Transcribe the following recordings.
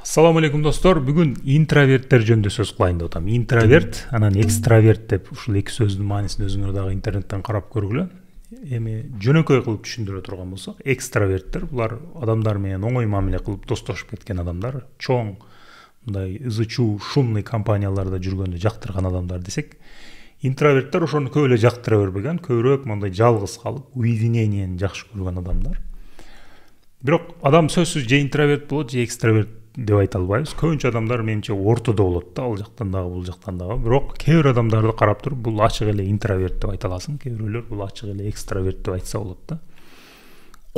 Assalamu алейкум достор. Бүгүн интроверттер жөнүндө сөз кылайын деп атам. Интроверт, анан экстраверт деп ушул эки сөздүн маанисин өзүңөр дагы интернеттен карап көргүлө. Эми жөнөкөй кылып түшүндүрө турган болсок, экстраверттер булар адамдар менен оңой мамиле кылып достошуп кеткен адамдар, чоң мындай ызы чуу, шумный компанияларда жүргөндү жактырган адамдар десек, интроверттер ошону көп эле жактыра бербеген, көбүрөөк мындай жалгыз калып, уединениени жакшы көргөн адамдар. Бирок адам сөзсүз же интроверт болот, же экстраверт деп айта албайбыз. Көбүнчө адамдар менимче ортодо болот да, ал жактан дагы, бул жактан дагы. Бирок кээ бир адамдарды карап туруп, бул ачык эле интроверт деп айта аласың, кээ бирөөлөр бул ачык эле экстраверт деп айтса болот да.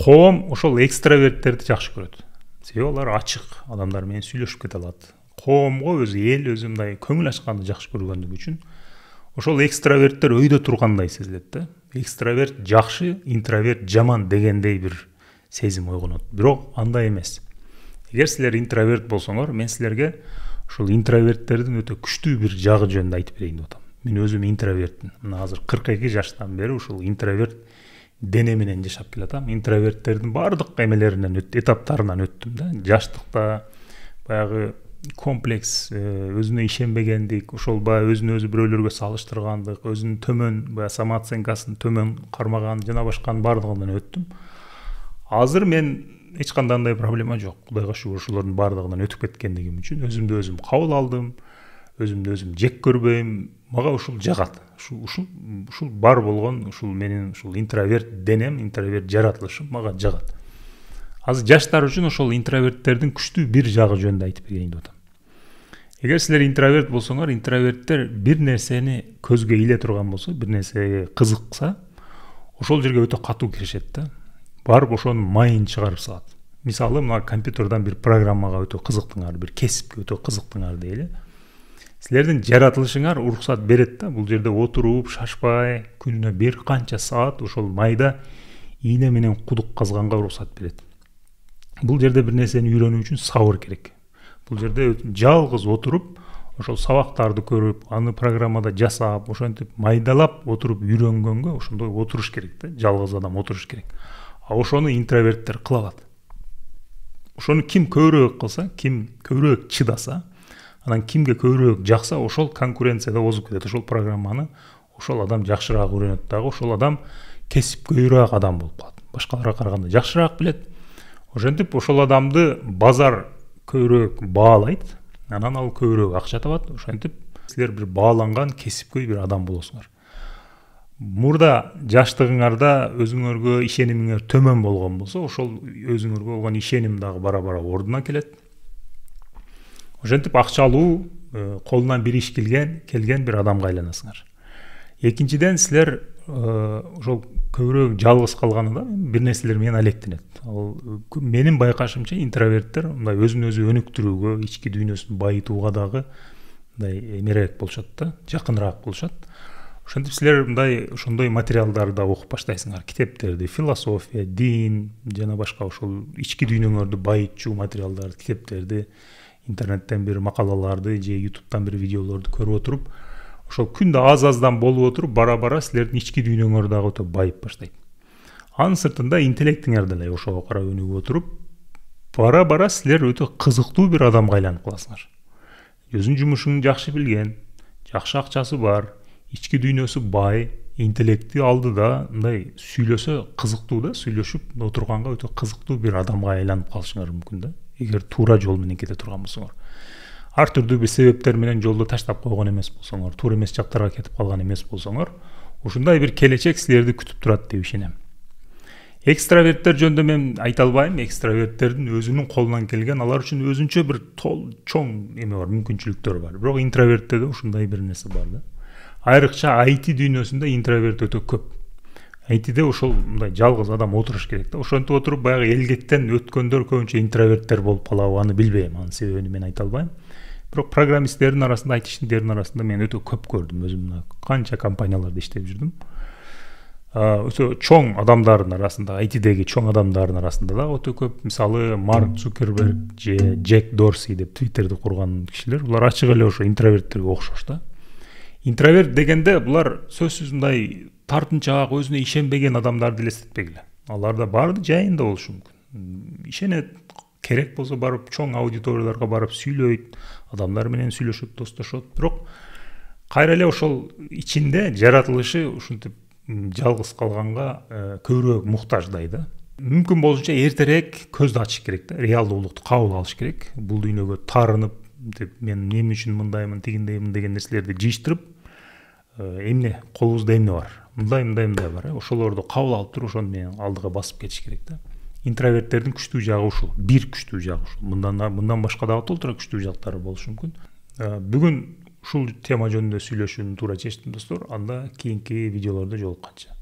Коом ошол экстраверттерди жакшы көрөт. Себеби алар ачык адамдар менен сүйлөшүп кете алат. Коомго өзү эл өзү мындай көңүл ачканды жакшы көргөндүгү үчүн ошол экстраверттер өйдө тургандай сезилет да. Экстраверт жакшы, интроверт жаман дегендей бир сезим ойгонот. Бирок андай эмес. Эгер силер интроверт болсоңор, мен силерге ушул интроверттердин өтө күчтүү бир жагы жөнүндө айтып берейин деп атам. Мен өзүм интровертмин. Мына азыр 42 жаштан бери ушул интроверт дене менен жашап келатам. Интроверттердин бардык эмелеринен этаптарынан өттүм да. Жаштыкта баягы комплекс, өзүнө ишенбегендик, ошол баягы өзүн өзү бирөөлөргө салыштыргандык, өзүнүн төмөн, баягы самооценкасын төмөн кармаган жана башканын бардыгынан өттүм. Азыр мен эч кандай андай проблема жок. Кудайга шүгүр, ошолордун бардыгынан өтүп кеткендигим үчүн өзүмдү өзүм кабыл алдым. Өзүмдү өзүм жек көрбөйм. Мага ушул жагат. Ушул бар болгон ушул менин ушул интроверт денем, интроверт жаратылышым мага жагат. Азыр жаштар үчүн ошол интроверттердин күчтүү бир жагы жөнүндө айтып берейин деп атам. Эгер силер интроверт болсоңор, интроверттер бир нерсени көзгө иле турган болсо, бир нерсеге кызыкса, ошол жерге өтө катуу киришет да. Барып ошонун майын чыгарып салат. Мисалы, мына компьютерден бир программага өтө кызыктыңар, бир кесипке өтө кызыктыңар дейли. Силердин жаратылышыңар уруксат берет да, бул жерде отуруп, шашпай, күнүнө бир канча саат ошол майда ийне менен кудук казганга уруксат берет. Бул жерде бир нерсени үйрөнүү үчүн сабыр керек. Бул жерде жалгыз отуруп, ошол сабактарды көрүп, аны программада жасап, ошентип майдалап отуруп үйрөнгөнгө ошондой отуруш керек да, жалгыз адам отуруш керек. А ошону интроверттер кыла алат. Ошону ким көбүрөөк кылса, ким көбүрөөк чыдаса, анан кимге көбүрөөк жакса, ошол конкуренцияда озуп кетет. Ошол программаны ошол адам жакшыраак үйрөнөт дагы, ошол адам кесипкөйрөөк адам болуп калат. Башкаларга караганда жакшыраак билет. Ошентип ошол адамды базар көбүрөөк баалайт, анан ал көбүрөөк акча табат. Ошентип силер бир бааланган кесипкөй бир адам болосуңар. Мурда жаштыгыңарда өзүңөргө ишенимиңер төмөн болгон болсо, ошол өзүңөргө болгон ишеним дагы бара-бара ордуна келет. Ошентип акчалуу, колунан бир иш келген бир адамга айланасыңар. Экинчиден, силер ошол көбүрөөк жалгыз калганында бир нерселер менен алектенет. Ал менин байкашымча интроверттер мындай өзүн өзү өнүктүрүүгө, ички дүйнөсүн байытууга дагы мындай эмерээк болушат да, жакыныраак болушат. Ошентип силер мындай ошондой материалдарды окуп баштайсыңар, китептерди, философия, дин жана башка ошол ички дүйнөңөрдү байытчу материалдарды, китептерди, интернеттен бир макалаларды же ютубтан бир видеолорду көрүп отуруп, ошол күндө аз-аздан болуп отуруп, бара-бара силердин ички дүйнөңөр дагы өтө байып баштайт. Анын сыртында интеллектиңер деле ошого карап өнүгүп отуруп, бара-бара силер өтө кызыктуу бир адамга айланып каласыңар. Өзүнүн жумушун жакшы билген, жакшы акчасы бар, ички дүйнөсү бай, интеллекти алдыда мындай сүйлөсө кызыктуу да, сүйлөшүп отурганга өтө кызыктуу бир адамга айланып калышыңар мүмкүн да, эгер туура жол менен кете турган болсоңор. Ар түрдүү бир себептер менен жолду таштап койгон эмес болсоңор, туура эмес жактарга кетип калган эмес болсоңор, ушундай бир келечек силерди күтүп турат деп ишенем. Экстраверттер жөнүндө мен айта албайм. Экстраверттердин өзүнүн колунан келген, алар үчүн өзүнчө бир чоң эме бар, мүмкүнчүлүктөр бар. Бирок интроверттерде ушундай бир нерсе бар да. Айрыкча IT дүйнөсүндө интроверт өтө көп. ITде ошол мындай жалгыз адам отуруш керек да. Ошентип отуруп баягы элгеттен өткөндөр көбүнчө интроверттер болуп калабы, аны билбейм. Анын себебин мен айта албайм. Бирок программисттердин арасында, айтишниктердин арасында мен өтө көп көрдүм. Өзүм канча компанияларда иштеп жүрдүм. Өтө чоң адамдардын арасында, ITдеги чоң адамдардын арасында да өтө көп. Мисалы, Марк Цукерберг же Джек Дорси деп Twitterди курган кишилер, булар ачык эле ошо интроверттерге окшош да. Интроверт дегенде булар сөзсүз мындай тартынчаак, өзүнө ишенбеген адамдарды элестетпегиле. Аларда баарды жайында болушу мүмкүн. Ишенет, керек болсо барып чоң аудиторияларга барып сүйлөйт, адамдар менен сүйлөшөт, достошот. Бирок кайра эле ошол ичинде жаратылышы ушинтип жалгыз калганга көбүрөөк муктаждай да. Мүмкүн болушунча эртерээк көздү ачыш керек да, реалдуулукту кабыл алыш керек. Бул дүйнөгө тарынып, мен эмне үчүн мындаймын, тигиндеймин деген нерселерди жыйыштырып, эмне колубузда эмне бар, мындай бар, ошолорду кабыл алып туруп ошону менен алдыга басып кетиш керек да. Интроверттердин күчтүү жагы ушул, бир күчтүү жагы ушул. Мындан башка дагы толтура күчтүү жактары болушу мүмкүн. Бүгүн ушул тема жөнүндө сүйлөшүүнү туура чечтим достор. Анда кийинки видеолордо жолукканча.